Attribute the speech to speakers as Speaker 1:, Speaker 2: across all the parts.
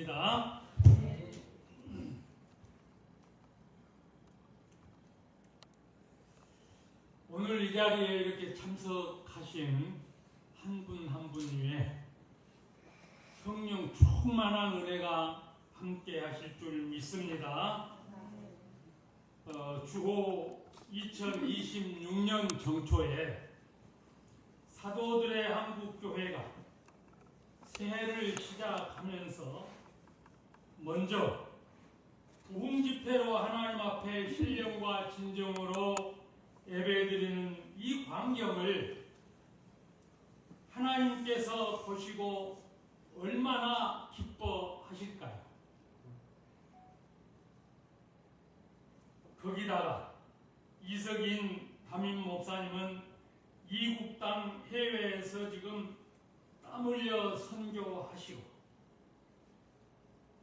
Speaker 1: 있습니다. 오늘 이 자리에 이렇게 참석하신 한 분 한 분 위에 성령 충만한 은혜가 함께 하실 줄 믿습니다. 주호 2026년 정초에 사도들의 한국교회가 새해를 시작하면서 먼저 부흥집회로 하나님 앞에 신령과 진정으로 예배드리는 이 광경을 하나님께서 보시고 얼마나 기뻐하실까요? 거기다가 이석인 담임 목사님은 이국 땅 해외에서 지금 땀 흘려 선교하시고,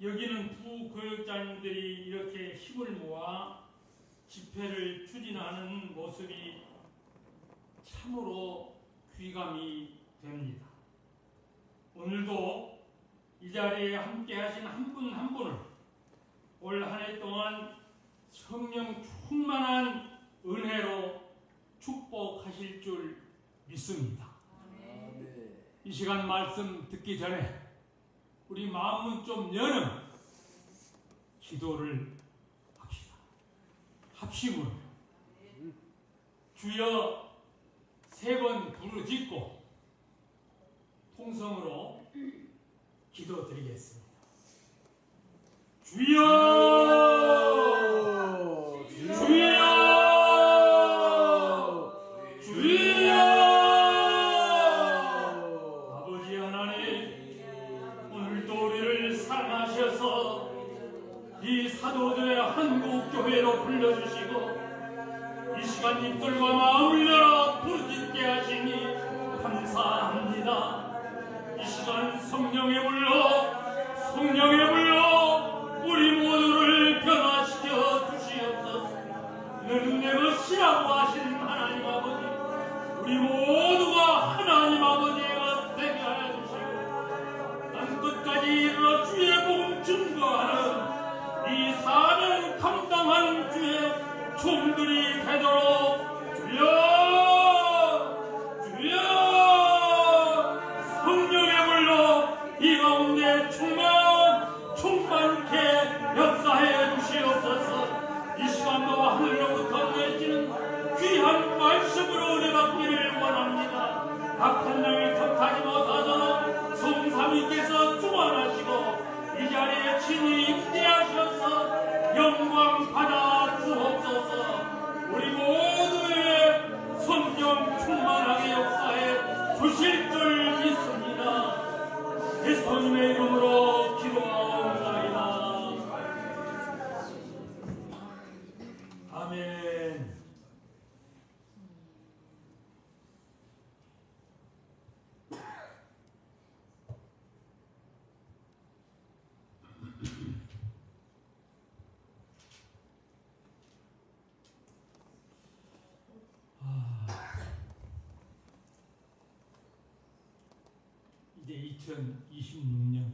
Speaker 1: 여기는 부교역자님들이 이렇게 힘을 모아 집회를 추진하는 모습이 참으로 귀감이 됩니다. 오늘도 이 자리에 함께 하신 한 분 한 분을 올 한 해 동안 성령 충만한 은혜로 축복하실 줄 믿습니다. 이 시간 말씀 듣기 전에 우리 마음은 좀 여는 기도를 합시다. 합심으로 주여 세 번 부르짖고 통성으로 기도드리겠습니다. 주여, 주여, 주여. 아버지 하나님, 오늘도 우리를 사랑하셔서 이 사도들의 한국교회로 불러주시고 이 시간 입술과 마음을 열어 부르짖게 하시니 감사합니다. 이 시간 성령의 불로 우리 모두를 변화시켜 주시옵소서. 너는 내 것이라고 하신 하나님 아버지, 우리 모두가 하나님 아버지가 되게 하여 주시고 땅 끝까지 이르러 주의 복음 증거하는 이 사명 감당하는 주의 종들이 되도록 주여, 성령의 불로 이 가운데 충만케 역사해 주시옵소서. 이 시간도 하늘로부터 내지는 귀한 말씀으로 은혜 받기를 원합니다. 악한 영이 틈타지 못하도록 성삼위께서 주관하시고 이 자리에 친히 임재하셔서 영광 받아 주옵소서. 우리 모두의 성령 충만하게 역사해 주실 줄 믿습니다. 예수님의 이름으로 기도하옵나이다. 아멘. 이제 2026년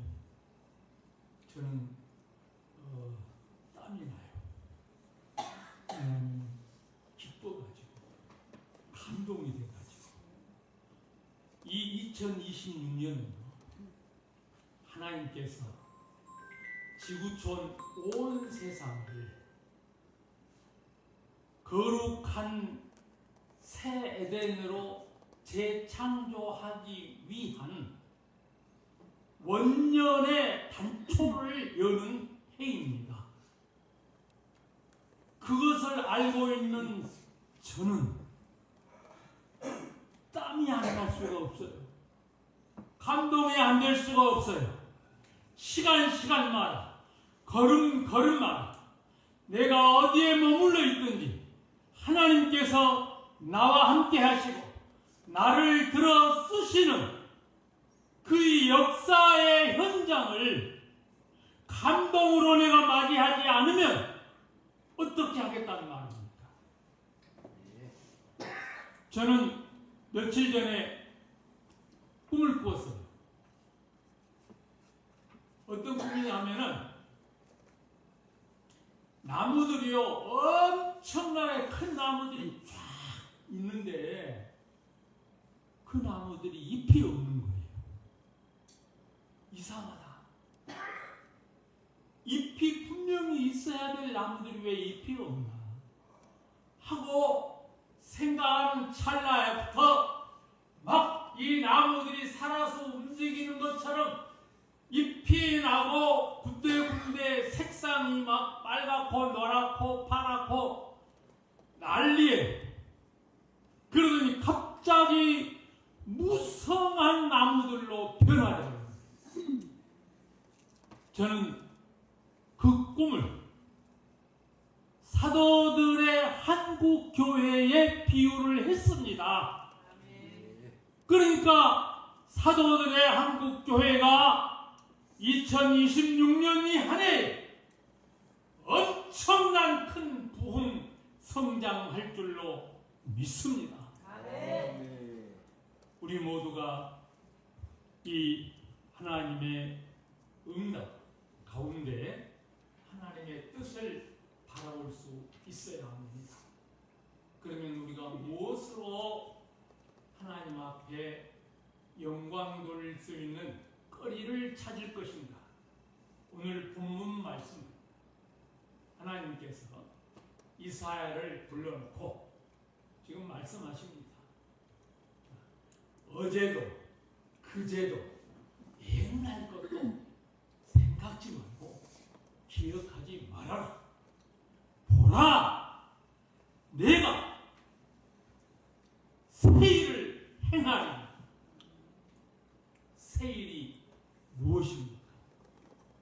Speaker 1: 저는 땀이 나요. 기뻐가지고 감동이 돼가지고 이 2026년은 하나님께서 지구촌 온 세상을 거룩한 새 에덴으로 재창조하기 위한 원년의 단초를 여는 해입니다. 그것을 알고 있는 저는 땀이 안 날 수가 없어요. 감동이 안 될 수가 없어요. 시간마다 걸음마다 내가 어디에 머물러 있든지 하나님께서 나와 함께 하시고 나를 들어 쓰시는 그 역사의 현장을 감동으로 내가 맞이하지 않으면 어떻게 하겠다는 말입니까? 저는 며칠 전에 꿈을 꾸었어요. 어떤 꿈이냐면은 나무들이요, 엄청나게 큰 나무들이 쫙 있는데 그 나무들이 잎이 없는 거예요. 이상하다. 잎이 분명히 있어야 될 나무들이 왜 잎이 없나 하고 생각하는 찰나에부터 막 이 나무들이 살아서 움직이는 것처럼 잎이 나고 군데군데 색상이 막 빨갛고 노랗고 파랗고 난리에. 그러더니 갑자기 무성한 나무들로 변화해요. 저는 그 꿈을 사도들의 한국 교회에 비유를 했습니다. 그러니까 사도들의 한국 교회가 2026년이 한 해 엄청난 큰 부흥 성장할 줄로 믿습니다. 우리 모두가 이 하나님의 응답 가운데 하나님의 뜻을 바라볼 수 있어야 합니다. 그러면 우리가 무엇으로 하나님 앞에 영광 돌릴 수 있는 거리를 찾을 것인가? 오늘 본문 말씀 하나님께서 이사야를 불러놓고 지금 말씀하십니다. 어제도 그제도 옛날 것도 생각지 말고 기억하지 말아라. 보라, 내가 세일을 행하리. 세일이 무엇입니까?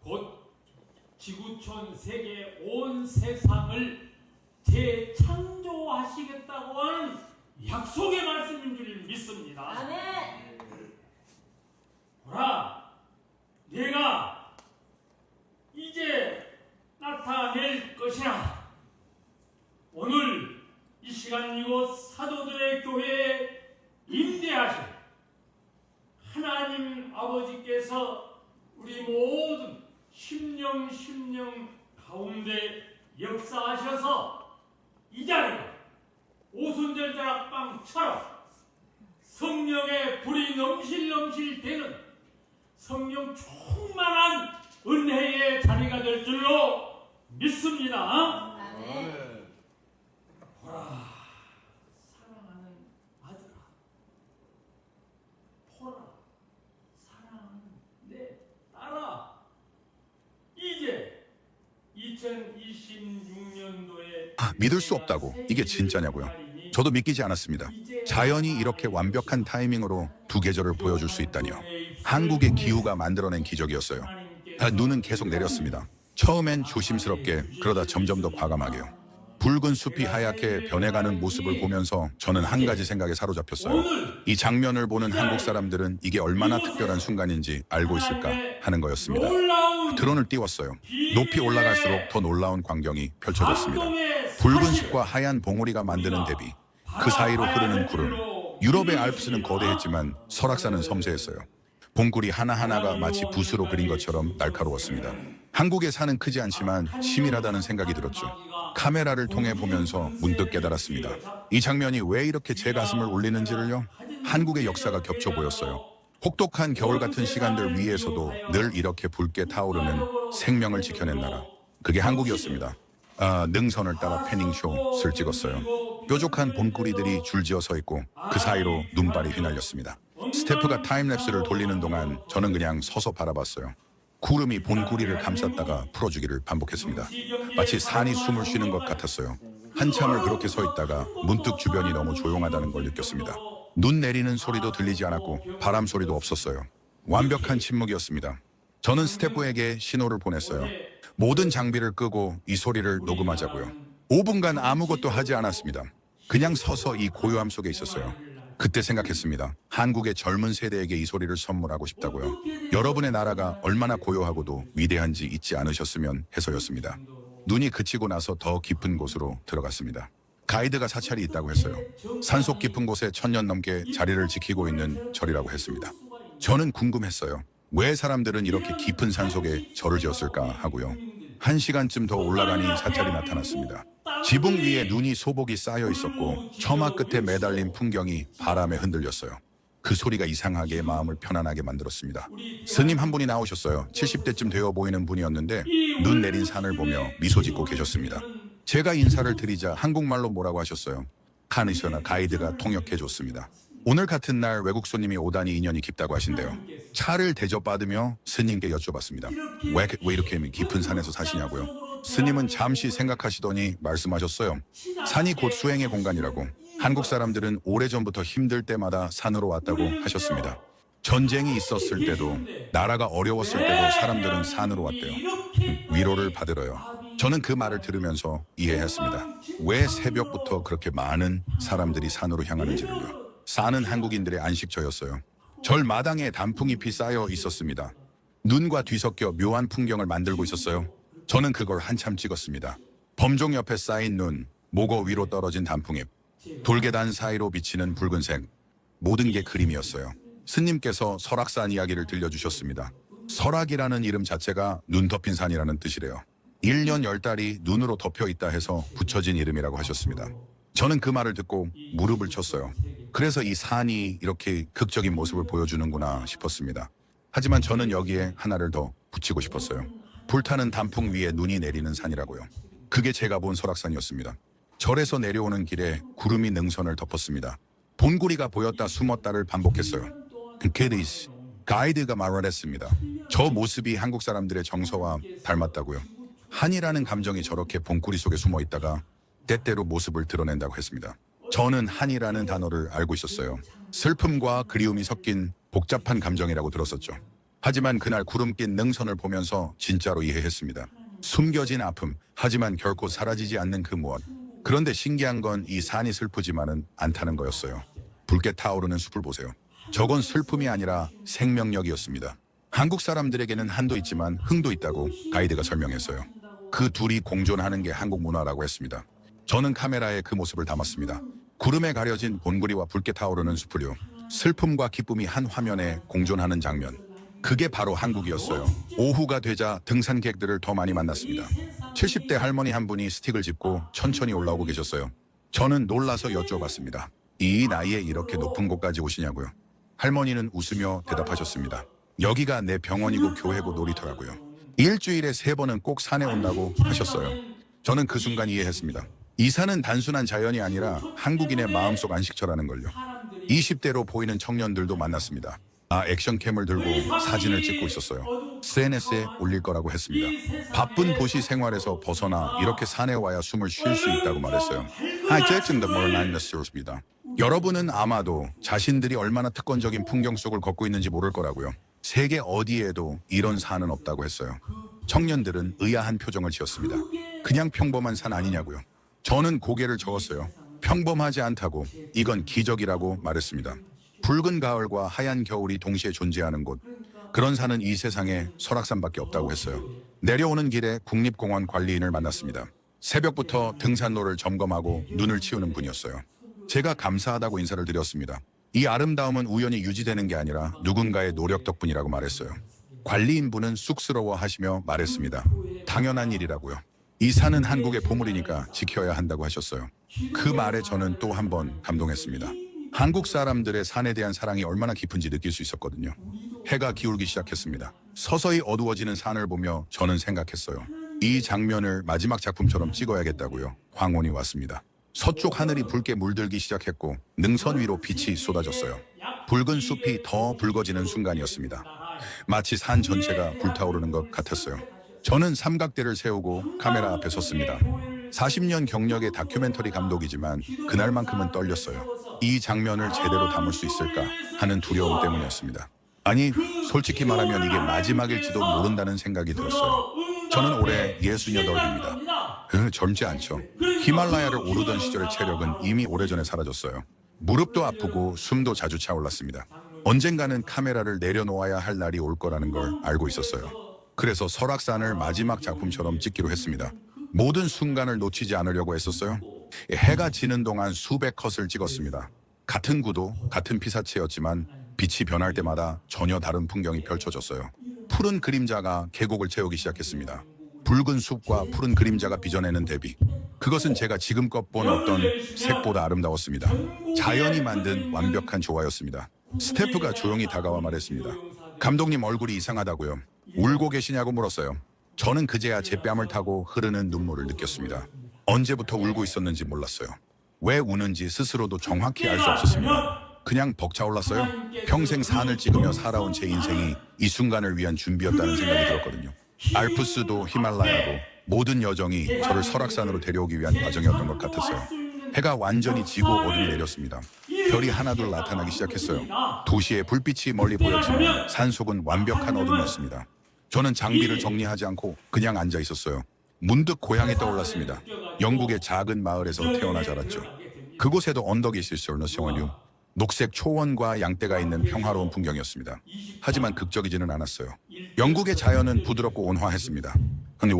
Speaker 1: 곧 지구촌 세계 온 세상을 재창조하시겠다고 하는 약속의 말씀인 줄 믿습니다.
Speaker 2: 아멘.
Speaker 1: 보라, 내가 이제 나타낼 것이라. 오늘 이 시간 이곳 사도들의 교회에 임재하신 하나님 아버지께서 우리 모든 심령 가운데 역사하셔서 이 자리가 오순절 다락방처럼 성령의 불이 넘실 되는 성령 충만한 은혜의 자리가 될 줄로 믿습니다.
Speaker 2: 아멘.
Speaker 1: 보라, 사랑하는 아들아, 보라, 사랑하는 내 딸아, 이제 2026년도에
Speaker 3: 믿을 수 없다고 이게 진짜냐고요. 저도 믿기지 않았습니다. 자연이 이렇게 완벽한 타이밍으로 두 계절을 보여줄 수 있다니요. 한국의 기후가 만들어낸 기적이었어요. 눈은 계속 내렸습니다. 처음엔 조심스럽게, 그러다 점점 더 과감하게요. 붉은 숲이 하얗게 변해가는 모습을 보면서 저는 한 가지 생각에 사로잡혔어요. 이 장면을 보는 한국 사람들은 이게 얼마나 특별한 순간인지 알고 있을까 하는 거였습니다. 드론을 띄웠어요. 높이 올라갈수록 더 놀라운 광경이 펼쳐졌습니다. 붉은 숲과 하얀 봉우리가 만드는 대비, 그 사이로 흐르는 구름. 유럽의 알프스는 거대했지만 설악산은 섬세했어요. 봉구리 하나하나가 마치 붓으로 그린 것처럼 날카로웠습니다. 한국의 산은 크지 않지만 치밀하다는 생각이 들었죠. 카메라를 통해 보면서 문득 깨달았습니다. 이 장면이 왜 이렇게 제 가슴을 울리는지를요. 한국의 역사가 겹쳐 보였어요. 혹독한 겨울 같은 시간들 위에서도 늘 이렇게 붉게 타오르는 생명을 지켜낸 나라. 그게 한국이었습니다. 능선을 따라 패닝쇼를 찍었어요. 뾰족한 봄구리들이 줄지어 서 있고 그 사이로 눈발이 휘날렸습니다. 스태프가 타임랩스를 돌리는 동안 저는 그냥 서서 바라봤어요. 구름이 봄구리를 감쌌다가 풀어주기를 반복했습니다. 마치 산이 숨을 쉬는 것 같았어요. 한참을 그렇게 서 있다가 문득 주변이 너무 조용하다는 걸 느꼈습니다. 눈 내리는 소리도 들리지 않았고 바람 소리도 없었어요. 완벽한 침묵이었습니다. 저는 스태프에게 신호를 보냈어요. 모든 장비를 끄고 이 소리를 녹음하자고요. 5분간 아무것도 하지 않았습니다. 그냥 서서 이 고요함 속에 있었어요. 그때 생각했습니다. 한국의 젊은 세대에게 이 소리를 선물하고 싶다고요. 여러분의 나라가 얼마나 고요하고도 위대한지 잊지 않으셨으면 해서였습니다. 눈이 그치고 나서 더 깊은 곳으로 들어갔습니다. 가이드가 사찰이 있다고 했어요. 산속 깊은 곳에 1000년 넘게 자리를 지키고 있는 절이라고 했습니다. 저는 궁금했어요. 왜 사람들은 이렇게 깊은 산 속에 절을 지었을까 하고요. 1시간쯤 더 올라가니 사찰이 나타났습니다. 지붕 위에 눈이 소복이 쌓여 있었고 처마 끝에 매달린 풍경이 바람에 흔들렸어요. 그 소리가 이상하게 마음을 편안하게 만들었습니다. 스님 한 분이 나오셨어요. 70대쯤 되어 보이는 분이었는데 눈 내린 산을 보며 미소 짓고 계셨습니다. 제가 인사를 드리자 한국말로 뭐라고 하셨어요. 카니셔나 가이드가 통역해 줬습니다. 오늘 같은 날 외국 손님이 오다니 인연이 깊다고 하신대요. 차를 대접받으며 스님께 여쭤봤습니다. 왜 이렇게 깊은 산에서 사시냐고요. 스님은 잠시 생각하시더니 말씀하셨어요. 산이 곧 수행의 공간이라고. 한국 사람들은 오래전부터 힘들 때마다 산으로 왔다고 하셨습니다. 전쟁이 있었을 때도 나라가 어려웠을 때도 사람들은 산으로 왔대요. 위로를 받으러요. 저는 그 말을 들으면서 이해했습니다. 왜 새벽부터 그렇게 많은 사람들이 산으로 향하는지를요. 산은 한국인들의 안식처였어요. 절 마당에 단풍잎이 쌓여 있었습니다. 눈과 뒤섞여 묘한 풍경을 만들고 있었어요. 저는 그걸 한참 찍었습니다. 범종 옆에 쌓인 눈, 목어 위로 떨어진 단풍잎, 돌계단 사이로 비치는 붉은색, 모든 게 그림이었어요. 스님께서 설악산 이야기를 들려주셨습니다. 설악이라는 이름 자체가 눈 덮인 산이라는 뜻이래요. 1년 10달이 눈으로 덮여 있다 해서 붙여진 이름이라고 하셨습니다. 저는 그 말을 듣고 무릎을 쳤어요. 그래서 이 산이 이렇게 극적인 모습을 보여주는구나 싶었습니다. 하지만 저는 여기에 하나를 더 붙이고 싶었어요. 불타는 단풍 위에 눈이 내리는 산이라고요. 그게 제가 본 설악산이었습니다. 절에서 내려오는 길에 구름이 능선을 덮었습니다. 본구리가 보였다 숨었다를 반복했어요. 게리스 가이드가 말했습니다. 저 모습이 한국 사람들의 정서와 닮았다고요. 한이라는 감정이 저렇게 본구리 속에 숨어 있다가 때때로 모습을 드러낸다고 했습니다. 저는 한이라는 단어를 알고 있었어요. 슬픔과 그리움이 섞인 복잡한 감정이라고 들었었죠. 하지만 그날 구름 낀 능선을 보면서 진짜로 이해했습니다. 숨겨진 아픔, 하지만 결코 사라지지 않는 그 무엇. 그런데 신기한 건 이 산이 슬프지만은 않다는 거였어요. 붉게 타오르는 숲을 보세요. 저건 슬픔이 아니라 생명력이었습니다. 한국 사람들에게는 한도 있지만 흥도 있다고 가이드가 설명했어요. 그 둘이 공존하는 게 한국 문화라고 했습니다. 저는 카메라에 그 모습을 담았습니다. 구름에 가려진 본구리와 붉게 타오르는 숲을요. 슬픔과 기쁨이 한 화면에 공존하는 장면. 그게 바로 한국이었어요. 오후가 되자 등산객들을 더 많이 만났습니다. 70대 할머니 한 분이 스틱을 짚고 천천히 올라오고 계셨어요. 저는 놀라서 여쭤봤습니다. 이 나이에 이렇게 높은 곳까지 오시냐고요. 할머니는 웃으며 대답하셨습니다. 여기가 내 병원이고 교회고 놀이터라고요. 일주일에 3번은 꼭 산에 온다고 하셨어요. 저는 그 순간 이해했습니다. 이 산은 단순한 자연이 아니라 한국인의 마음속 안식처라는 걸요. 20대로 보이는 청년들도 만났습니다. 액션캠을 들고 사진을 찍고 있었어요. SNS에 올릴 거라고 했습니다. 바쁜 도시 생활에서 벗어나 이렇게 산에 와야 숨을 쉴 수 있다고 말했어요. 여러분은 아마도 자신들이 얼마나 특권적인 풍경 속을 걷고 있는지 모를 거라고요. 세계 어디에도 이런 산은 없다고 했어요. 청년들은 의아한 표정을 지었습니다. 그냥 평범한 산 아니냐고요. 저는 고개를 저었어요. 평범하지 않다고, 이건 기적이라고 말했습니다. 붉은 가을과 하얀 겨울이 동시에 존재하는 곳. 그런 산은 이 세상에 설악산밖에 없다고 했어요. 내려오는 길에 국립공원 관리인을 만났습니다. 새벽부터 등산로를 점검하고 눈을 치우는 분이었어요. 제가 감사하다고 인사를 드렸습니다. 이 아름다움은 우연히 유지되는 게 아니라 누군가의 노력 덕분이라고 말했어요. 관리인분은 쑥스러워하시며 말했습니다. 당연한 일이라고요. 이 산은 한국의 보물이니까 지켜야 한다고 하셨어요. 그 말에 저는 또 한 번 감동했습니다. 한국 사람들의 산에 대한 사랑이 얼마나 깊은지 느낄 수 있었거든요. 해가 기울기 시작했습니다. 서서히 어두워지는 산을 보며 저는 생각했어요. 이 장면을 마지막 작품처럼 찍어야겠다고요. 황혼이 왔습니다. 서쪽 하늘이 붉게 물들기 시작했고 능선 위로 빛이 쏟아졌어요. 붉은 숲이 더 붉어지는 순간이었습니다. 마치 산 전체가 불타오르는 것 같았어요. 저는 삼각대를 세우고 카메라 앞에 섰습니다. 40년 경력의 다큐멘터리 감독이지만 그날만큼은 떨렸어요. 이 장면을 제대로 담을 수 있을까 하는 두려움 때문이었습니다. 아니, 솔직히 말하면 이게 마지막일지도 모른다는 생각이 들었어요. 저는 올해 68입니다. 젊지 않죠. 히말라야를 오르던 시절의 체력은 이미 오래전에 사라졌어요. 무릎도 아프고 숨도 자주 차올랐습니다. 언젠가는 카메라를 내려놓아야 할 날이 올 거라는 걸 알고 있었어요. 그래서 설악산을 마지막 작품처럼 찍기로 했습니다. 모든 순간을 놓치지 않으려고 했었어요. 해가 지는 동안 수백 컷을 찍었습니다. 같은 구도, 같은 피사체였지만 빛이 변할 때마다 전혀 다른 풍경이 펼쳐졌어요. 푸른 그림자가 계곡을 채우기 시작했습니다. 붉은 숲과 푸른 그림자가 빚어내는 대비. 그것은 제가 지금껏 본 어떤 색보다 아름다웠습니다. 자연이 만든 완벽한 조화였습니다. 스태프가 조용히 다가와 말했습니다. 감독님 얼굴이 이상하다고요. 울고 계시냐고 물었어요. 저는 그제야 제 뺨을 타고 흐르는 눈물을 느꼈습니다. 언제부터 울고 있었는지 몰랐어요. 왜 우는지 스스로도 정확히 알 수 없었습니다. 그냥 벅차올랐어요. 평생 산을 찍으며 살아온 제 인생이 이 순간을 위한 준비였다는 생각이 들었거든요. 알프스도 히말라야도 모든 여정이 저를 설악산으로 데려오기 위한 과정이었던 것 같았어요. 해가 완전히 지고 어둠이 내렸습니다. 별이 하나둘 나타나기 시작했어요. 도시의 불빛이 멀리 보였지만 산속은 완벽한 어둠이었습니다. 저는 장비를 정리하지 않고 그냥 앉아 있었어요. 문득 고향이 떠올랐습니다. 영국의 작은 마을에서 태어나 자랐죠. 그곳에도 언덕이 있었어요. 녹색 초원과 양떼가 있는 평화로운 풍경이었습니다. 하지만 극적이지는 않았어요. 영국의 자연은 부드럽고 온화했습니다. 근데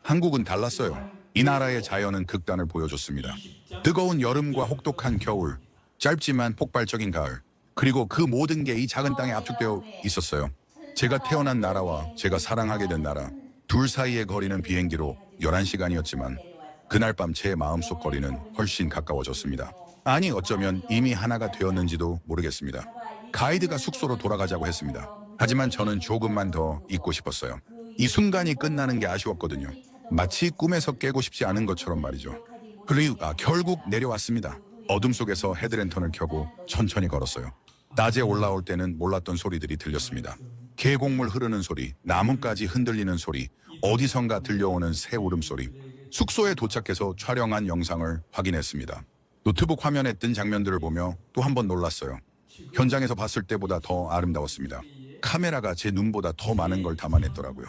Speaker 3: 한국은 달랐어요. 이 나라의 자연은 극단을 보여줬습니다. 뜨거운 여름과 혹독한 겨울, 짧지만 폭발적인 가을, 그리고 그 모든 게 이 작은 땅에 압축되어 있었어요. 제가 태어난 나라와 제가 사랑하게 된 나라, 둘 사이의 거리는 비행기로 11시간이었지만 그날 밤 제 마음속 거리는 훨씬 가까워졌습니다. 아니 어쩌면 이미 하나가 되었는지도 모르겠습니다. 가이드가 숙소로 돌아가자고 했습니다. 하지만 저는 조금만 더 있고 싶었어요. 이 순간이 끝나는 게 아쉬웠거든요. 마치 꿈에서 깨고 싶지 않은 것처럼 말이죠. 그리고 결국 내려왔습니다. 어둠 속에서 헤드랜턴을 켜고 천천히 걸었어요. 낮에 올라올 때는 몰랐던 소리들이 들렸습니다. 계곡물 흐르는 소리, 나뭇가지 흔들리는 소리, 어디선가 들려오는 새 울음소리. 숙소에 도착해서 촬영한 영상을 확인했습니다. 노트북 화면에 뜬 장면들을 보며 또 한 번 놀랐어요. 현장에서 봤을 때보다 더 아름다웠습니다. 카메라가 제 눈보다 더 많은 걸 담아냈더라고요.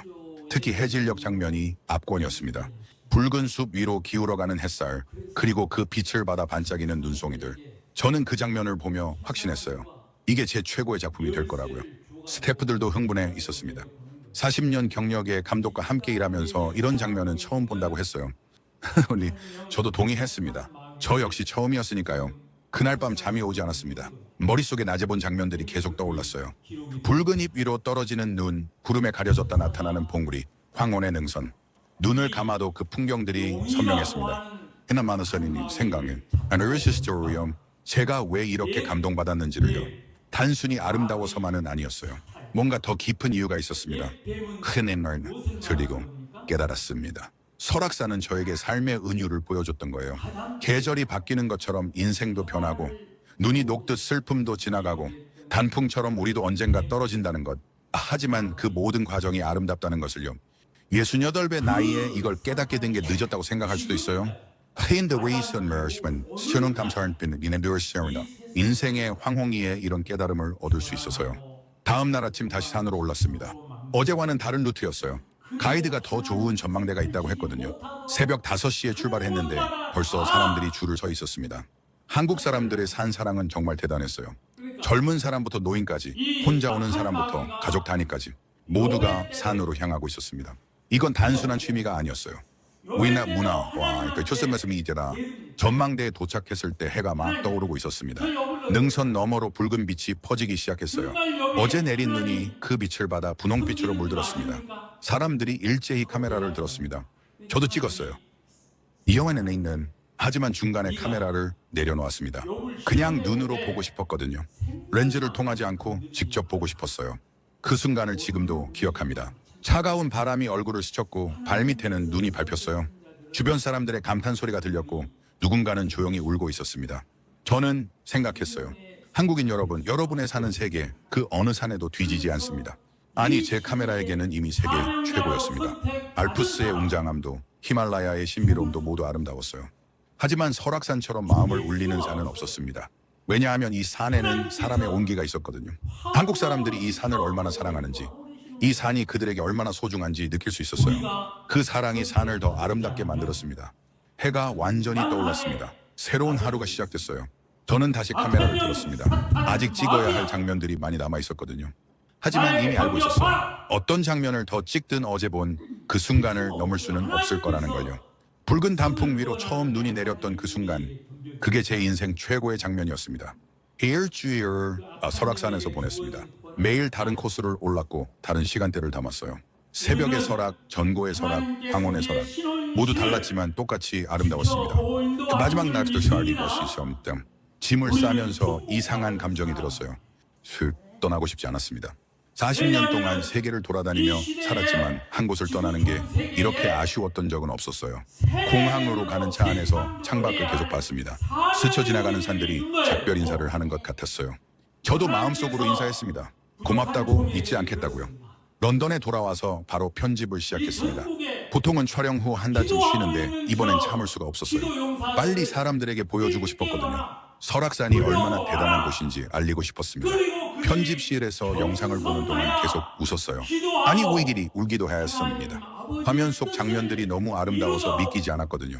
Speaker 3: 특히 해질녘 장면이 압권이었습니다. 붉은 숲 위로 기울어가는 햇살, 그리고 그 빛을 받아 반짝이는 눈송이들. 저는 그 장면을 보며 확신했어요. 이게 제 최고의 작품이 될 거라고요. 스태프들도 흥분해 있었습니다. 40년 경력의 감독과 함께 일하면서 이런 장면은 처음 본다고 했어요. 저도 동의했습니다. 저 역시 처음이었으니까요. 그날 밤 잠이 오지 않았습니다. 머릿속에 낮에 본 장면들이 계속 떠올랐어요. 붉은 잎 위로 떨어지는 눈, 구름에 가려졌다 나타나는 봉우리, 황혼의 능선. 눈을 감아도 그 풍경들이 선명했습니다. 헤나마너선이님 생각엔 스토리요. 제가 왜 이렇게 감동받았는지를요. 단순히 아름다워서만은 아니었어요. 뭔가 더 깊은 이유가 있었습니다. 큰 애널은 들리고 깨달았습니다. 설악산은 저에게 삶의 은유를 보여줬던 거예요. 계절이 바뀌는 것처럼 인생도 변하고 눈이 녹듯 슬픔도 지나가고 단풍처럼 우리도 언젠가 떨어진다는 것. 하지만 그 모든 과정이 아름답다는 것을요. 68배 나이에 이걸 깨닫게 된 게 늦었다고 생각할 수도 있어요. 인생의 황홍이에 이런 깨달음을 얻을 수 있어서요. 다음 날 아침 다시 산으로 올랐습니다. 어제와는 다른 루트였어요. 가이드가 더 좋은 전망대가 있다고 했거든요. 새벽 5시에 출발했는데 벌써 사람들이 줄을 서 있었습니다. 한국 사람들의 산 사랑은 정말 대단했어요. 젊은 사람부터 노인까지, 혼자 오는 사람부터 가족 단위까지 모두가 산으로 향하고 있었습니다. 이건 단순한 취미가 아니었어요. 우리나라 문화와 초점에서이 이제라 전망대에 도착했을 때 해가 막 떠오르고 있었습니다. 능선 너머로 붉은 빛이 퍼지기 시작했어요. 어제 내린 눈이 그 빛을 받아 분홍빛으로 물들었습니다. 사람들이 일제히 카메라를 들었습니다. 저도 찍었어요. 이 영화에 있는 하지만 중간에 카메라를 내려놓았습니다. 그냥 눈으로 보고 싶었거든요. 렌즈를 통하지 않고 직접 보고 싶었어요. 그 순간을 지금도 기억합니다. 차가운 바람이 얼굴을 스쳤고 발밑에는 눈이 밟혔어요. 주변 사람들의 감탄 소리가 들렸고 누군가는 조용히 울고 있었습니다. 저는 생각했어요. 한국인 여러분, 여러분의 사는 세계 그 어느 산에도 뒤지지 않습니다. 아니 제 카메라에게는 이미 세계 최고였습니다. 알프스의 웅장함도 히말라야의 신비로움도 모두 아름다웠어요. 하지만 설악산처럼 마음을 울리는 산은 없었습니다. 왜냐하면 이 산에는 사람의 온기가 있었거든요. 한국 사람들이 이 산을 얼마나 사랑하는지, 이 산이 그들에게 얼마나 소중한지 느낄 수 있었어요. 그 사랑이 산을 더 아름답게 만들었습니다. 해가 완전히 떠올랐습니다. 새로운 하루가 시작됐어요. 저는 다시 카메라를 들었습니다. 아직 찍어야 할 장면들이 많이 남아 있었거든요. 하지만 이미 알고 있었어요. 어떤 장면을 더 찍든 어제 본 그 순간을 넘을 수는 없을 거라는 걸요. 붉은 단풍 위로 처음 눈이 내렸던 그 순간, 그게 제 인생 최고의 장면이었습니다. 일주일 설악산에서 보냈습니다. 매일 다른 코스를 올랐고 다른 시간대를 담았어요. 새벽의 설악, 전고의 설악, 황혼의 설악 모두 달랐지만 똑같이 아름다웠습니다. 그 마지막 날도 짐을 싸면서 이상한 감정이 들었어요. 떠나고 싶지 않았습니다. 40년 동안 세계를 돌아다니며 살았지만 한 곳을 떠나는 게 이렇게 아쉬웠던 적은 없었어요. 공항으로 가는 차 안에서 창밖을 계속 봤습니다. 스쳐 지나가는 산들이 작별 인사를 하는 것 같았어요. 저도 마음속으로 인사했습니다. 고맙다고 잊지 않겠다고요. 런던에 돌아와서 바로 편집을 시작했습니다. 보통은 촬영 후 한 달쯤 쉬는데 이번엔 참을 수가 없었어요. 빨리 사람들에게 보여주고 싶었거든요. 설악산이 얼마나 대단한 곳인지 알리고 싶었습니다. 편집실에서 영상을 보는 동안 계속 웃었어요. 아니 오이길이 울기도 하였습니다. 화면 속 장면들이 너무 아름다워서 믿기지 않았거든요.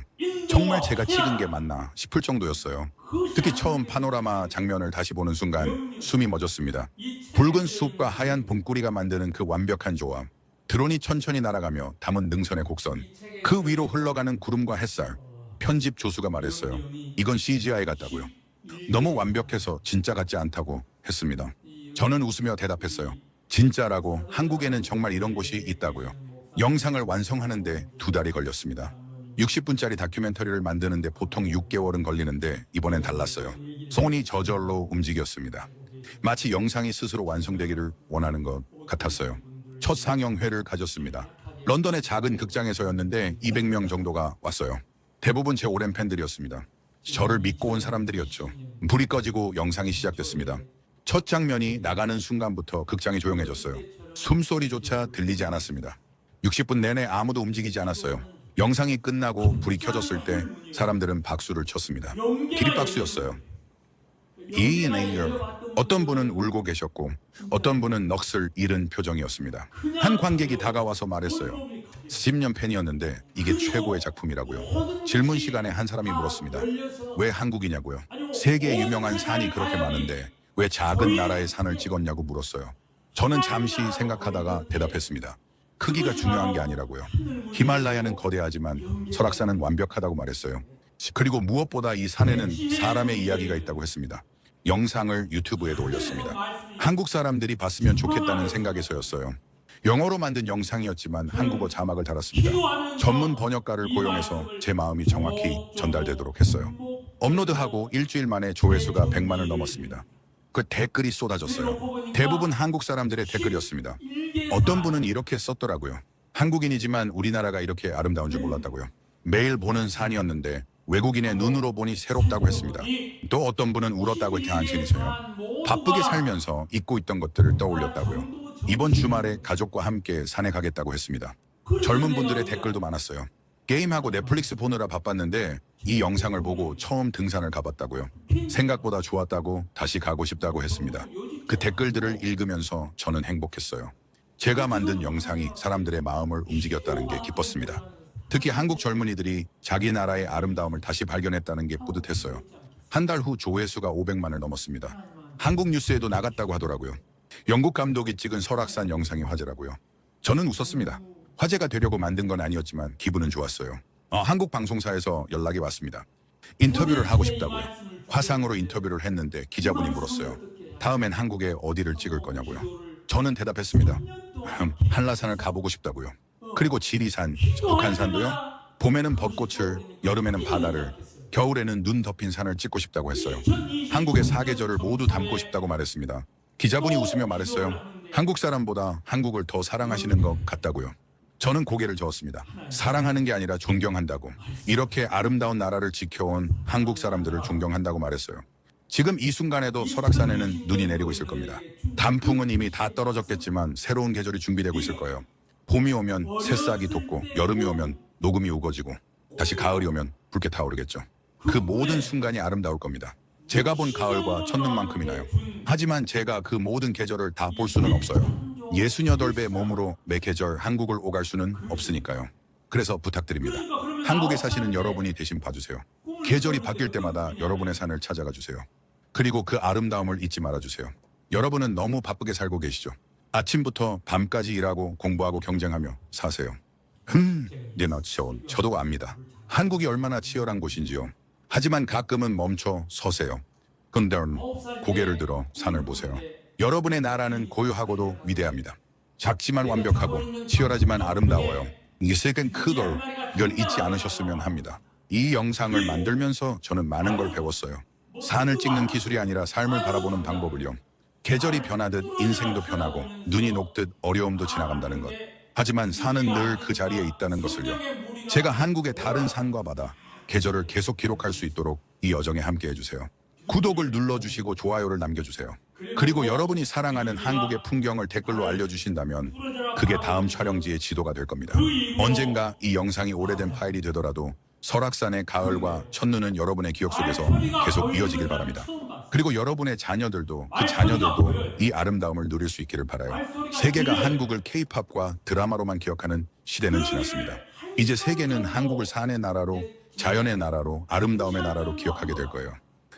Speaker 3: 정말 제가 찍은 게 맞나 싶을 정도였어요. 특히 처음 파노라마 장면을 다시 보는 순간 숨이 멎었습니다. 붉은 숲과 하얀 봉구리가 만드는 그 완벽한 조합. 드론이 천천히 날아가며 담은 능선의 곡선. 그 위로 흘러가는 구름과 햇살. 편집 조수가 말했어요. 이건 CGI 같다고요. 너무 완벽해서 진짜 같지 않다고 했습니다. 저는 웃으며 대답했어요. 진짜라고 한국에는 정말 이런 곳이 있다고요. 영상을 완성하는데 2달이 걸렸습니다. 60분짜리 다큐멘터리를 만드는데 보통 6개월은 걸리는데 이번엔 달랐어요. 손이 저절로 움직였습니다. 마치 영상이 스스로 완성되기를 원하는 것 같았어요. 첫 상영회를 가졌습니다. 런던의 작은 극장에서였는데 200명 정도가 왔어요. 대부분 제 오랜 팬들이었습니다. 저를 믿고 온 사람들이었죠. 불이 꺼지고 영상이 시작됐습니다. 첫 장면이 나가는 순간부터 극장이 조용해졌어요. 숨소리조차 들리지 않았습니다. 60분 내내 아무도 움직이지 않았어요. 영상이 끝나고 불이 켜졌을 때 사람들은 박수를 쳤습니다. 기립박수였어요. 어떤 분은 울고 계셨고 어떤 분은 넋을 잃은 표정이었습니다. 한 관객이 다가와서 말했어요. 10년 팬이었는데 이게 최고의 작품이라고요. 질문 시간에 한 사람이 물었습니다. 왜 한국이냐고요. 세계에 유명한 산이 그렇게 많은데 왜 작은 나라의 산을 찍었냐고 물었어요. 저는 잠시 생각하다가 대답했습니다. 크기가 중요한 게 아니라고요. 히말라야는 거대하지만 설악산은 완벽하다고 말했어요. 그리고 무엇보다 이 산에는 사람의 이야기가 있다고 했습니다. 영상을 유튜브에도 올렸습니다. 한국 사람들이 봤으면 좋겠다는 생각에서였어요. 영어로 만든 영상이었지만 한국어 자막을 달았습니다. 전문 번역가를 고용해서 제 마음이 정확히 전달되도록 했어요. 업로드하고 일주일 만에 조회수가 100만을 넘었습니다. 그 댓글이 쏟아졌어요. 대부분 한국 사람들의 댓글이었습니다. 어떤 분은 이렇게 썼더라고요. 한국인이지만 우리나라가 이렇게 아름다운 줄 몰랐다고요. 매일 보는 산이었는데 외국인의 눈으로 보니 새롭다고 했습니다. 또 어떤 분은 울었다고 대한신이세요. 바쁘게 살면서 잊고 있던 것들을 떠올렸다고요. 이번 주말에 가족과 함께 산에 가겠다고 했습니다. 젊은 분들의 댓글도 많았어요. 게임하고 넷플릭스 보느라 바빴는데 이 영상을 보고 처음 등산을 가봤다고요. 생각보다 좋았다고 다시 가고 싶다고 했습니다. 그 댓글들을 읽으면서 저는 행복했어요. 제가 만든 영상이 사람들의 마음을 움직였다는 게 기뻤습니다. 특히 한국 젊은이들이 자기 나라의 아름다움을 다시 발견했다는 게 뿌듯했어요. 한 달 후 조회수가 500만을 넘었습니다. 한국 뉴스에도 나갔다고 하더라고요. 영국 감독이 찍은 설악산 영상이 화제라고요. 저는 웃었습니다. 화제가 되려고 만든 건 아니었지만 기분은 좋았어요. 한국 방송사에서 연락이 왔습니다. 인터뷰를 하고 싶다고요. 화상으로 인터뷰를 했는데 기자분이 물었어요. 다음엔 한국에 어디를 찍을 거냐고요. 저는 대답했습니다. 한라산을 가보고 싶다고요. 그리고 지리산, 북한산도요. 봄에는 벚꽃을, 여름에는 바다를, 겨울에는 눈 덮인 산을 찍고 싶다고 했어요. 한국의 사계절을 모두 담고 싶다고 말했습니다. 기자분이 웃으며 말했어요. 한국 사람보다 한국을 더 사랑하시는 것 같다고요. 저는 고개를 저었습니다. 사랑하는 게 아니라 존경한다고. 이렇게 아름다운 나라를 지켜온 한국 사람들을 존경한다고 말했어요. 지금 이 순간에도 설악산에는 눈이 내리고 있을 겁니다. 단풍은 이미 다 떨어졌겠지만 새로운 계절이 준비되고 있을 거예요. 봄이 오면 새싹이 돋고 여름이 오면 녹음이 우거지고 다시 가을이 오면 붉게 타오르겠죠. 그 모든 순간이 아름다울 겁니다. 제가 본 가을과 첫눈만큼이나요. 하지만 제가 그 모든 계절을 다 볼 수는 없어요. 68배 몸으로 매 계절 한국을 오갈 수는 없으니까요. 그래서 부탁드립니다. 한국에 사시는 여러분이 대신 봐주세요. 계절이 바뀔 때마다 여러분의 산을 찾아가 주세요. 그리고 그 아름다움을 잊지 말아주세요. 여러분은 너무 바쁘게 살고 계시죠. 아침부터 밤까지 일하고 공부하고 경쟁하며 사세요. 저도 압니다. 한국이 얼마나 치열한 곳인지요. 하지만 가끔은 멈춰 서세요. 근데 고개를 들어 산을 보세요. 여러분의 나라는 고요하고도 위대합니다. 작지만 완벽하고 치열하지만 아름다워요. 이색은 크돌 이걸 잊지 않으셨으면 합니다. 이 영상을 만들면서 저는 많은 걸 배웠어요. 산을 찍는 기술이 아니라 삶을 바라보는 방법을요. 계절이 변하듯 인생도 변하고 눈이 녹듯 어려움도 지나간다는 것. 하지만 산은 늘 그 자리에 있다는 것을요. 제가 한국의 다른 산과 바다, 계절을 계속 기록할 수 있도록 이 여정에 함께 해주세요. 구독을 눌러주시고 좋아요를 남겨주세요. 그리고 여러분이 사랑하는 한국의 풍경을 댓글로 알려주신다면 그게 다음 촬영지의 지도가 될 겁니다. 언젠가 이 영상이 오래된 파일이 되더라도 설악산의 가을과 첫눈은 여러분의 기억 속에서 계속 이어지길 바랍니다. 그리고 여러분의 자녀들도 그 자녀들도 이 아름다움을 누릴 수 있기를 바라요. 세계가 한국을 K-팝과 드라마로만 기억하는 시대는 지났습니다. 이제 세계는 한국을 산의 나라로, 자연의 나라로, 아름다움의 나라로 기억하게 될 거예요.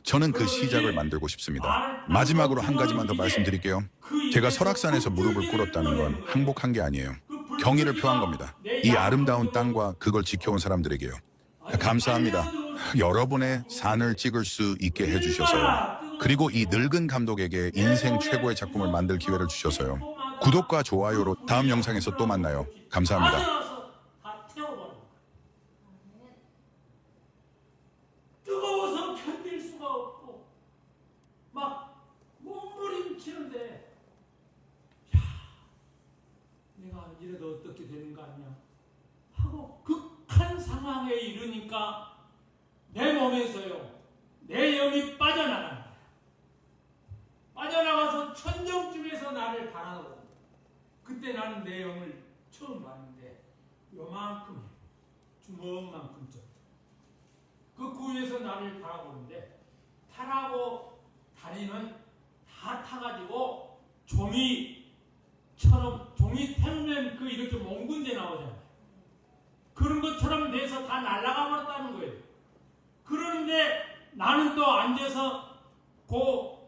Speaker 3: 저는 그 시작을 만들고 싶습니다. 마지막으로 한 가지만 더 말씀드릴게요. 제가 설악산에서 무릎을 꿇었다는 건 항복한 게 아니에요. 경의를 표한 겁니다. 이 아름다운 땅과 그걸 지켜온 사람들에게요. 감사합니다. 여러분의 산을 찍을 수 있게 해주셔서요. 그리고 이 늙은 감독에게 인생 최고의 작품을 만들 기회를 주셔서요. 구독과 좋아요로 다음 영상에서 또 만나요. 감사합니다.
Speaker 1: 뜨거워서 견딜 수가 없고 막 몸부림치는데 야, 내가 이래도 어떻게 되는 거 아니야 하고 극한 상황에 이르니까 내 몸에서요 내 영이 빠져나간다. 빠져나가서 천정쯤에서 나를 바라보고 그때 나는 내 영을 처음 봤는데 요만큼 주먹만큼 적. 그 위에서 나를 바라보는데 타라고 다리는 다 타가지고 종이처럼 종이 태우면 그 이렇게 몽군대 나오잖아요. 그런 것처럼 돼서 다 날아가 버렸다는 거예요. 그러는데 나는 또 앉아서 그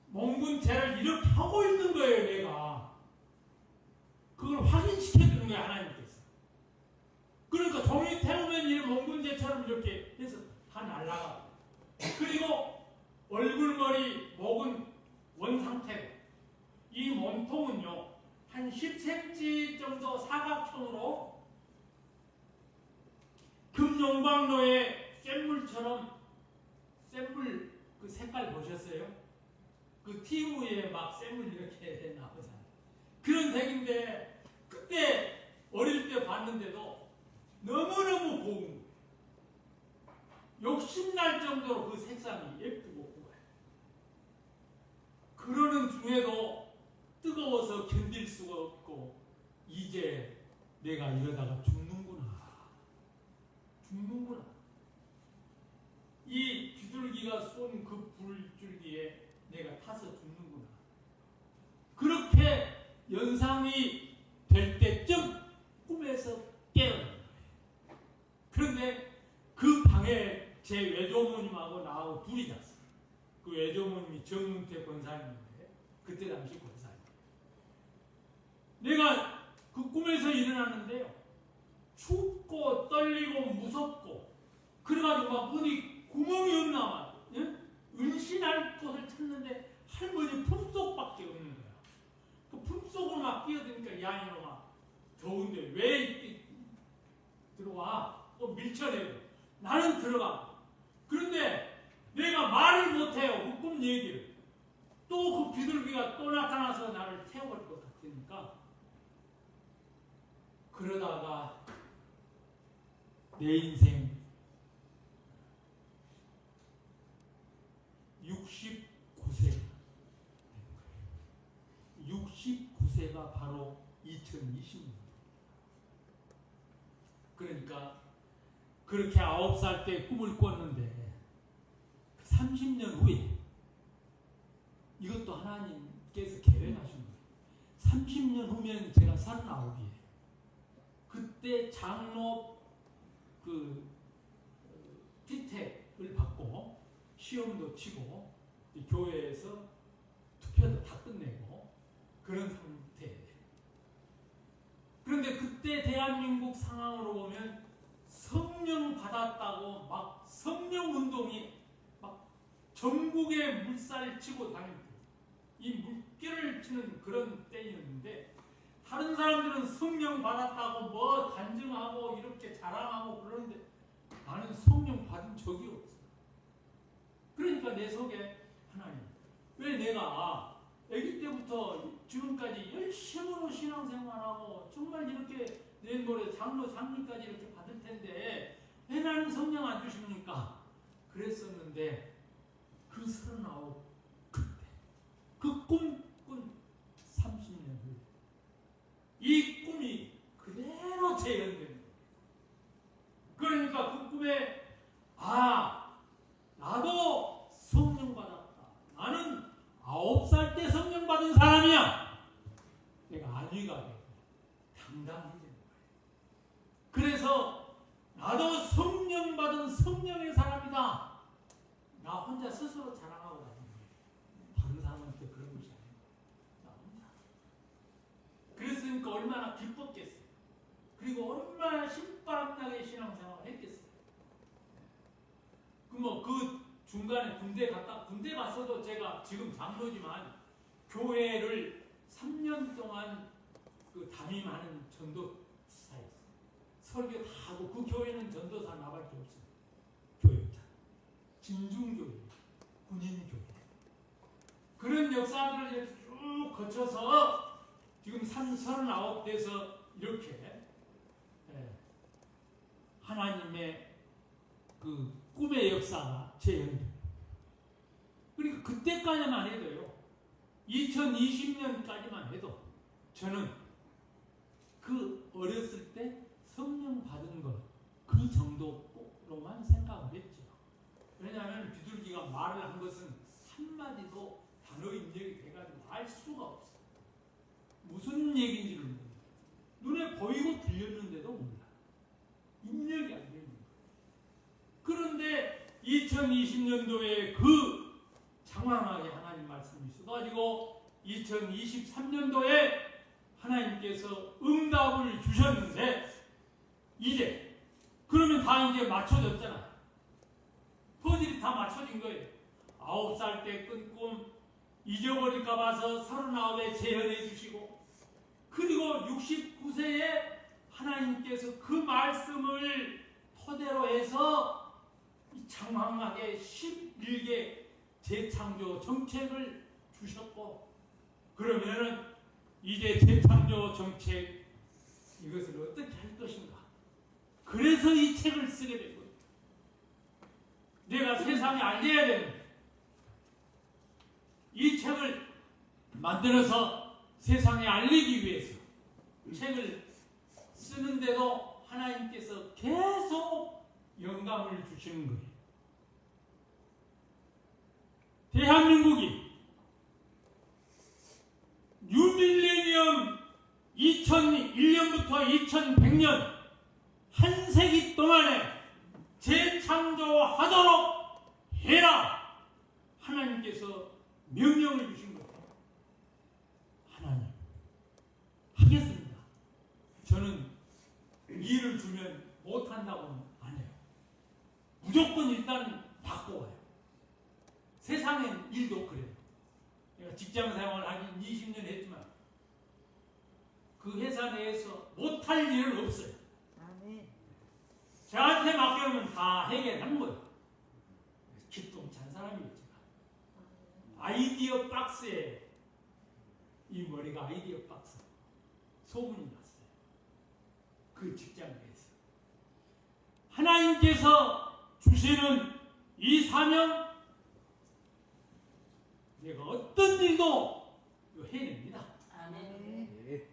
Speaker 1: 몽군대를 이렇게 하고 있는 거예요. 내가 그걸 확인시켜주는 거예요. 하나님께서. 그러니까 종이 태우면 이 몽군대처럼 이렇게 해서 다 날아가. 그리고 얼굴, 머리, 목은 원상태고 이 몸통은요 한 10cm 정도 사각형으로 금용광로의 샘물처럼 샘물 그 색깔 보셨어요? 그 티무에 막 샘물 이렇게 나오잖아요. 그런 색인데 그때 어릴 때 봤는데도 너무너무 고운 거예요. 욕심날 정도로 그 색상이 예쁘고 고와요. 그러는 중에도 뜨거워서 견딜 수가 없고 이제 내가 이러다가 죽는구나. 이 비둘기가 쏜 그 불줄기에 내가 타서 죽는구나. 그렇게 연상이 될 때쯤 꿈에서 깨어난 거예요. 그런데 그 방에 제 외조모님하고 나하고 둘이 잤어요. 그 외조모님이 정문태 권사님인데 그때 당시 권사님. 내가 그 꿈에서 일어나는데요. 춥고 떨리고 무섭고 그래가지고 막 어디 구멍이 없나 봐. 예? 은신할 곳을 찾는데 할머니 품속밖에 없는 거야. 그 품속으로 막 뛰어드니까 양이로 막 더운데 왜 이렇게 들어와? 또 밀쳐내고 나는 들어가. 그런데 내가 말을 못해요. 그 꿈 얘기를. 또 그 비둘기가 또 나타나서 나를 태워갈 것 같으니까 그러다가 내 인생 69세가 69세가 바로 2020년. 그러니까 그렇게 9살 때 꿈을 꿨는데 30년 후에 이것도 하나님께서 계획하신 거예요. 30년 후면 제가 39이에요. 그때 장로 그 티택을 받고 시험도 치고 교회에서 투표도 다 끝내고 그런 상태예요. 그런데 그때 대한민국 상황으로 보면 성령 받았다고 막 성령 운동이 막 전국에 물살을 치고 다닐 때, 이 물결을 치는 그런 때였는데, 다른 사람들은 성령 받았다고 뭐 간증하고 이렇게 자랑하고 그러는데 나는 성령 받은 적이 없어. 그러니까 내 속에 하나님, 왜 내가 아기 때부터 지금까지 열심으로 신앙생활하고 정말 이렇게 내일 모레 장로 장리까지 이렇게 받을 텐데 왜 나는 성령 안 주십니까? 그랬었는데 그 39 그때 그 꿈꾼 30년 후에 이 꿈이 그대로 재현되는 거예요. 그러니까 그 꿈에 나도 성령 받았다. 나는 9살 때 성령 받은 사람이야. 내가 안위가 되고 당당해지는 거예요. 그래서 나도 성령 받은 성령의 사람이다. 나 혼자 스스로 자랑하고 다니는 거예요. 다른 사람한테 그런 것이 아니고 나 혼자. 그랬으니까 얼마나 기뻤겠어요. 그리고 얼마나 신바람나게 신앙생활을 했겠어요. 그 중간에 군대 갔어도 제가 지금 장로지만 교회를 3년 동안 그 담임하는 전도사였어요. 설교 다 하고 그 교회는 전도사 나밖에 없어요. 교육자, 진중교회, 군인교회. 그런 역사들을 이렇게 쭉 거쳐서 지금 39 돼서 이렇게 하나님의 그 꿈의 역사가 재현돼요. 그러니까 그때까지만 해도요, 2020년까지만 해도 저는 그 어렸을 때 성령 받은 것 그 정도로만 생각을 했죠. 왜냐하면 비둘기가 말을 한 것은 한마디도 단어 입력이 돼가지고 알 수가 없어요. 무슨 얘기인지를 몰라요. 눈에 보이고 들렸는데도 몰라요. 입력이 안 되는 거예요. 그런데 2020년도에 그 장황하게 하나님 말씀이 있어가지고 2023년도에 하나님께서 응답을 주셨는데 이제 그러면 다 이제 맞춰졌잖아. 퍼즐이 다 맞춰진 거예요. 9살 때 꾼 꿈 잊어버릴까 봐서 39에 재현해 주시고, 그리고 69세에 하나님께서 그 말씀을 토대로 해서 장황하게 11개 재창조 정책을 주셨고, 그러면은 이제 재창조 정책 이것을 어떻게 할 것인가? 그래서 이 책을 쓰게 된 거예요. 내가 세상에 알려야 되는 이 책을 만들어서 세상에 알리기 위해서 책을 쓰는데도 하나님께서 계속 영감을 주시는 거예요. 대한민국이 뉴밀레니엄 2001년부터 2100년 한 세기 동안에 재창조하도록 해라! 하나님께서 명령을 주신 거예요. 하나님, 하겠습니다. 저는 일을 주면 못한다고는 안 해요. 무조건 일단 바꿔와요. 세상엔 일도 그래요. 내가 직장 생활을 하긴 20년 했지만 그 회사 내에서 못할 일은 없어요. 저한테 맡겨놓으면 다 해결하는 거예요. 기똥찬 사람이에요, 제가. 아이디어 박스에 이 머리가 아이디어 박스 소문이 났어요. 그 직장 내에서 하나님께서 주시는 이 사명, 내가 어떤 일도 해냅니다. 아멘.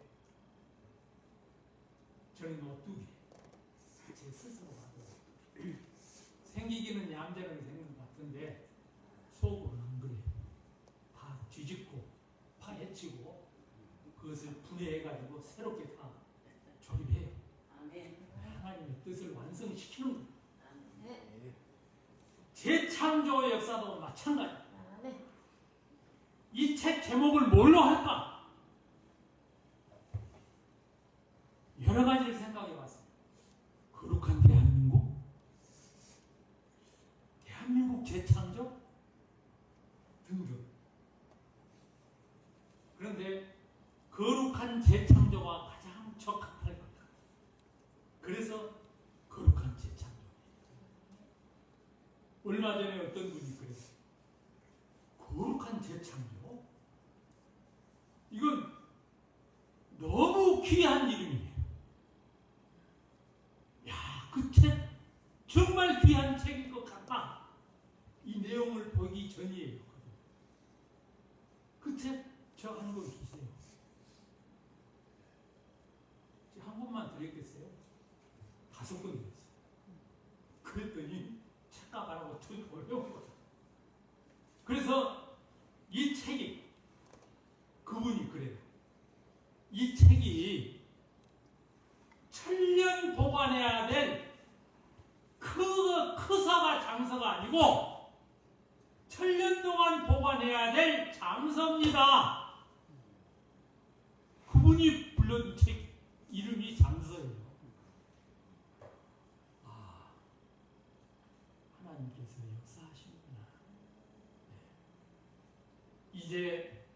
Speaker 1: 저는 오뚜기, 제 스스로 하고 생기기는 얌전하게 생긴 것 같은데 속으로는 안 그래요. 다 뒤집고 파헤치고 그것을 분해해가지고 새롭게 다 조립해요. 아멘. 하나님의 뜻을 완성시키는 거예요. 아멘. 재창조의 역사도 마찬가지예요. 이 책 제목을 뭘로 할까? 여러 가지를 생각해 봤어요. 거룩한 대한민국? 대한민국 재창조? 재창조가 가장 적합할 것 같아요. 그래서 거룩한 재창조. 얼마 전에 어떤 분이 그랬어요. 거룩한 재창조? 이건 너무 귀한 이름이에요. 야, 그 책 정말 귀한 책일 것 같다. 이 내용을 보기 전이에요. 그 책 저 한 권 주세요. 한 권만 드리겠어요? 5권 드렸어요. 그랬더니 책값 안 하고 돈 벌려온 거다. 그래서 이 책이 그분이 그래요. 이 책이 천년 보관해야 될 크서가 장서가 아니고 천년 동안 보관해야 될 장서입니다. 그분이 불러준 책 이름이 장서예요. 아, 하나님께서 역사하시는구나. 네. 이제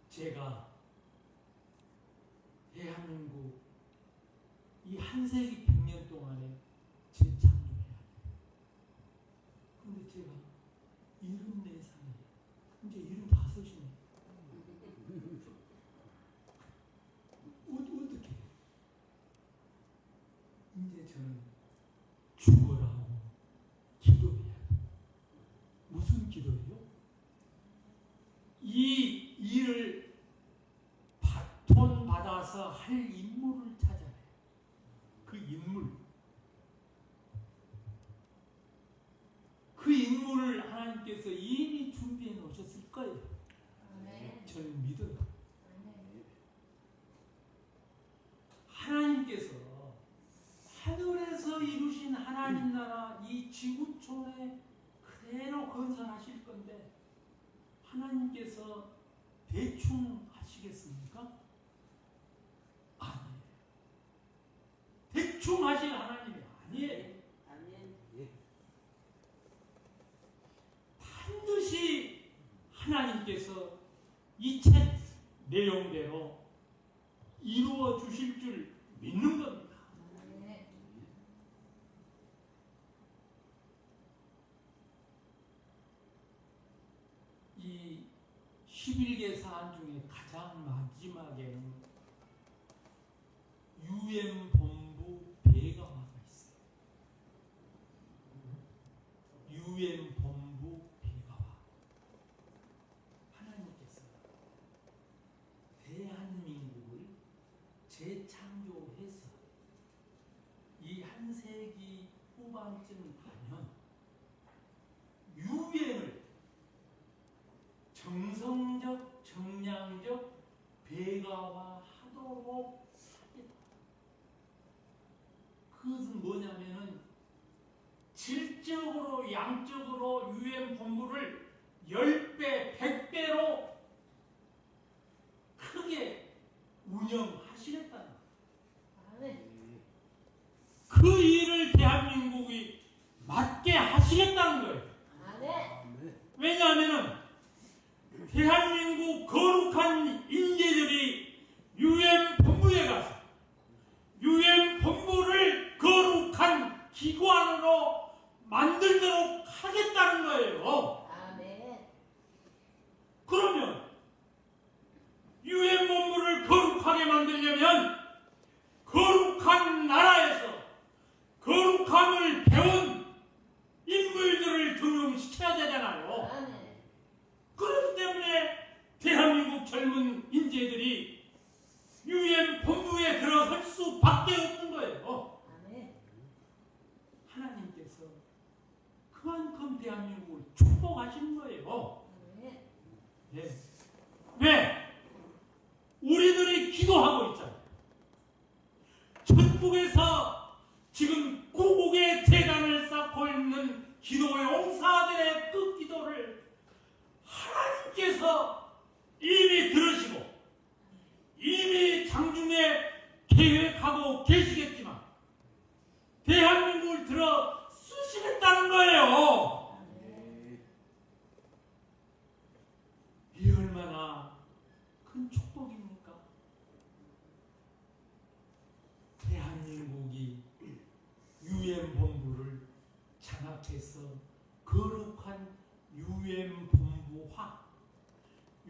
Speaker 1: 제가 대한민국 이 한 세기 100년 동안에 재창조해야 돼요. 근데 제가 74살이에요. 이제 75이네. 어떻게 해요? 이제 저는 죽어라고 기도해야 돼요. 무슨 기도예요? 이 일을 돈 받아서 할 인물을 찾아야 해요. 그 인물. 그 인물을 하나님께서 이미 준비해 놓으셨을 거예요. 저는 믿어요. 하나님께서 하늘에서 이루신 하나님 나라 이 지구촌에 그대로 건설하실 건데 하나님께서 대충 하시겠습니까? 아니에요. 대충 하실 하나님이 아니에요. 반드시 하나님께서 이 책 내용대로 이루어 주실 줄 믿는 겁니다. 이 11개 사안 중에 가장 마지막에는 UN 본부 배가화가 있어요. UN 본부 배가화. 하나님께서 대한민국을 재창조해서 이 한 세기 후반쯤 가면 UN을 정성적, 정량적 배가화하도록 하겠다. 그것은 뭐냐면은 질적으로, 양적으로 UN 본부를 10배, 100배로 크게 운영하시겠다는 거예요. 그 일을 대한민국이 맞게 하시겠다는 거예요. 왜냐하면 대한민국 거룩한 인재들이 UN 본부에 가서 UN 본부를 거룩한 기관으로 만들도록 하겠다는 거예요. 그러면 UN 본부를 거룩하게 만들려면 거룩한 나라에서 거룩함을 배운 인물들을 등용시켜야 되잖아요. 그렇기 때문에 대한민국 젊은 인재들이 UN 본부에 들어설 수밖에 없는 거예요. 하나님께서 그만큼 대한민국을 축복하시는 거예요. 네. 왜? 우리들이 기도하고 있잖아요. 전국에서 지금 구국의 재단을 쌓고 있는 기도 용사들의 그 기도를 하나님께서 이미 들으시고 이미 장중에 계획하고 계시겠지만 대한민국을 들어 쓰시겠다는 거예요. 이 얼마나 큰 축복입니까? 앞에서 거룩한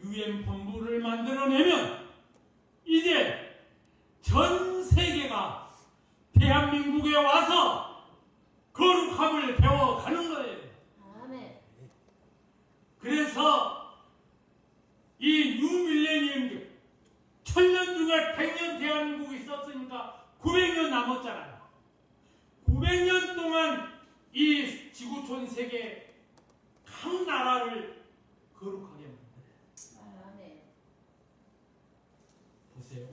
Speaker 1: UN 본부를 만들어내면 이제 전 세계가 대한민국에 와서 거룩함을 배워가는 거예요.
Speaker 2: 아멘.
Speaker 1: 그래서 이 뉴밀레니엄 1000년 중에 100년 대한민국이 있었으니까 900년 남았잖아요. 900년 동안 이 지구촌 세계 각 나라를 거룩하게 만들어요.
Speaker 2: 아멘.
Speaker 1: 보세요.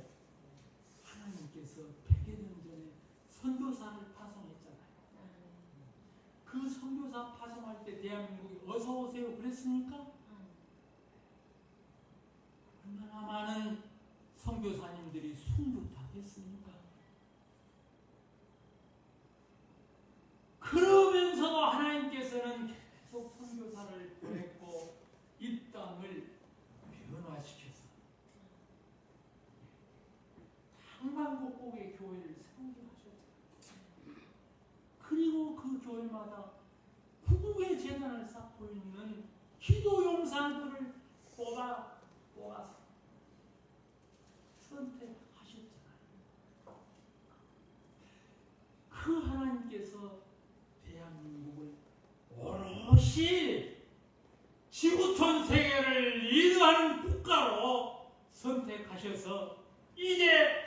Speaker 1: 하나님께서 100여 년 전에 선교사를 파송했잖아요. 그 선교사 파송할 때 대한민국이 어서 오세요 그랬습니까? 얼마나 많은 선교사님들이 순교탑했습니까? 그러면서도 하나님께서는 계속 선교사를 보냈고 이 땅을 변화시켜서 한반곡곡의 교회를 세우게 하셨잖아요. 그리고 그 교회마다 구국의 재단을 쌓고 있는 기도 용사들을 뽑아서 선택하셨잖아요. 그 하나님께서 대한민국을 오롯이 지구촌 세계를 리드하는 국가로 선택하셔서 이제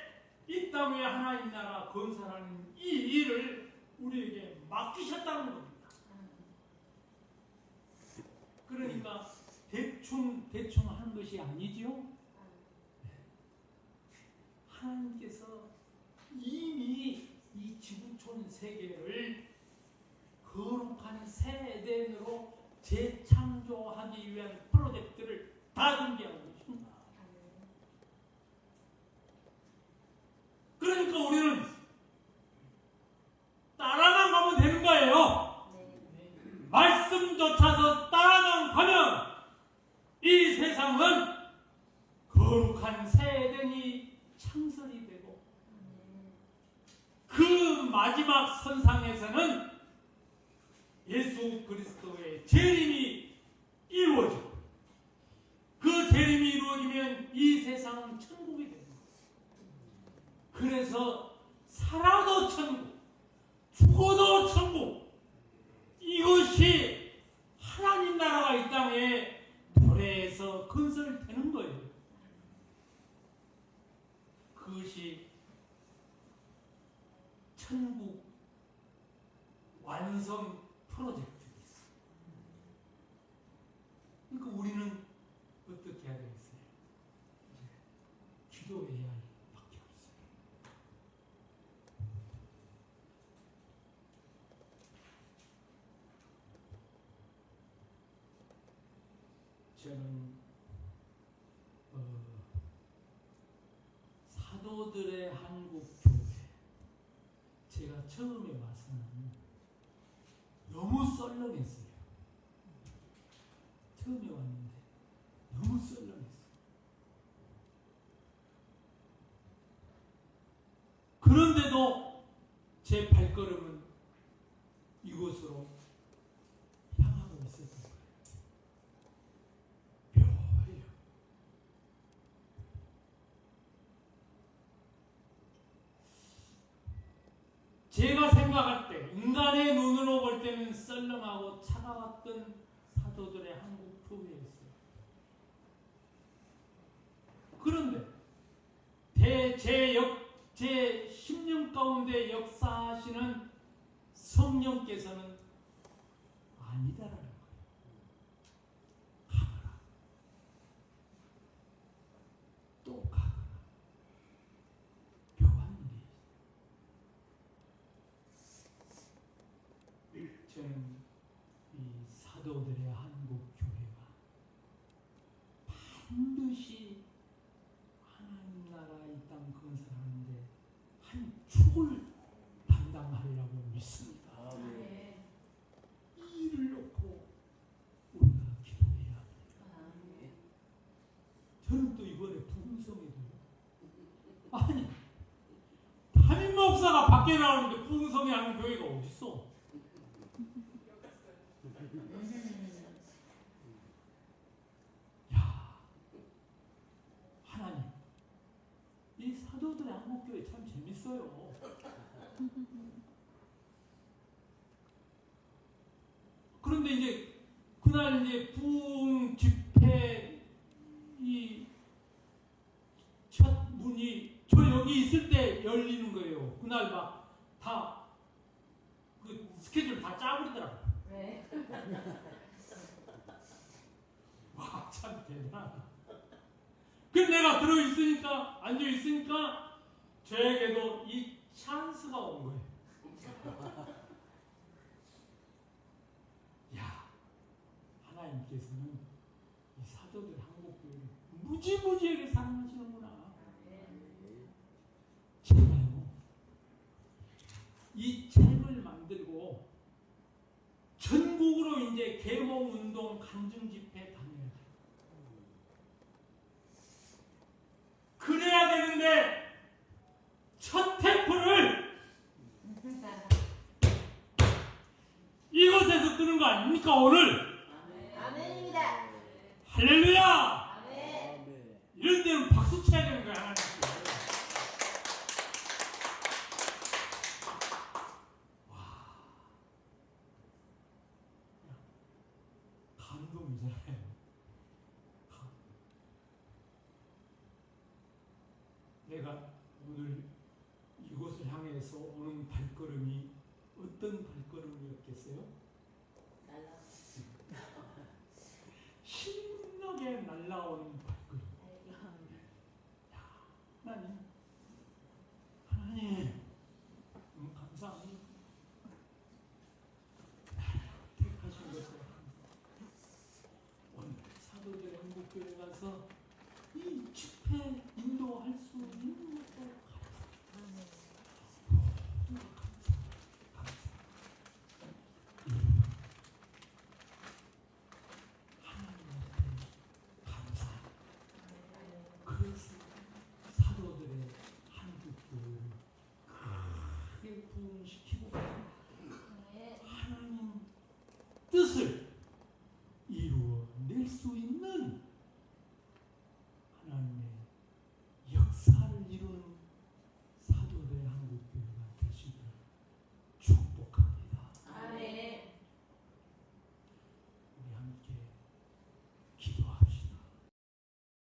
Speaker 1: 이 땅에 하나님 나라 건설하는 이 일을 우리에게 맡기셨다는 겁니다. 그러니까 대충 하는 것이 아니죠. 하나님께서 이미 이 지구촌 세계를 거룩한 새 에덴으로 재창조하기 위한 프로젝트를 다 준비하고 있습니다. 그러니까 우리는 따라만 가면 되는 거예요. 말씀조차서 따라만 가면 이 세상은 거룩한 새 에덴이 창설이 되고 그 마지막 선상에서는 예수 그리스도의 재림이 이루어지고 그 재림이 이루어지면 이 세상은 천국이 됩니다. 그래서 살아도 천국, 죽어도 천국, 이것이 하나님 나라가 이 땅에 도래해서 건설되는 거예요. 그것이 천국 완성 프로젝트입니다. 그러니까 우리는 어떻게 해야 되겠어요? 기도해야 할 밖에 없어요. 저는 사도들의 한국 교회 제가 처음에 와서는 너무 썰렁했어요. 처음에 왔는데 너무 썰렁했어요. 그런데도 제 발걸음은 이곳으로 향하고 있었던 거예요. 묘해요. 제가 생각할 때 인간의 눈으로 볼 때는 썰렁하고 차가웠던 사도들의 한국 교회였어요. 그런데 제 10년 가운데 역사하시는 성령께서는 아니다라는 거예요. 가거라. 또 가거라. 묘한 일이 저는 이 사도들의 한국 교회가 반드시 하나님 나라 이 땅 건설하는데 한 축을 담당하려고 믿습니다. 이 일을 놓고 우리가 기도해야 합니다. 저는 또 이번에 부흥성에도요. 아니 담임 목사가 밖에 나오는데 부흥성에 하는 교회가 어딨어? 있어요. 그런데 이제 그날 이제 부흥 집회 이 첫 문이 저 여기 있을 때 열리는 거예요. 그날 막 다 그 스케줄 다 짜버리더라고요.
Speaker 2: 네.
Speaker 1: 와, 참 대단하다. 그 내가 들어있으니까, 앉아있으니까 저에게도 이 찬스가 온 거예요. 야, 하나님께서는 이 사도들 한국교회를 무지무지하게 사랑하시는구나. 정말요. 이 책을 만들고 전국으로 이제 계몽운동 간증 집회 다녀야 돼. 그래야 되는데 첫 템플을 이곳에서 끄는 거 아닙니까 오늘?
Speaker 2: 아멘입니다.
Speaker 1: 할렐루야!
Speaker 2: 아멘.
Speaker 1: 이럴 때는 박수 쳐야 되는 거야 하나님. 감동이잖아요. 내가 오늘 이곳을 향해서 오는 발걸음이 어떤 발걸음이었겠어요? 신나게 날아오는 발걸음. 하나님, 하나님, 너무 감사합니다. 택하신 것을 오늘 사도들의 한국교회 가서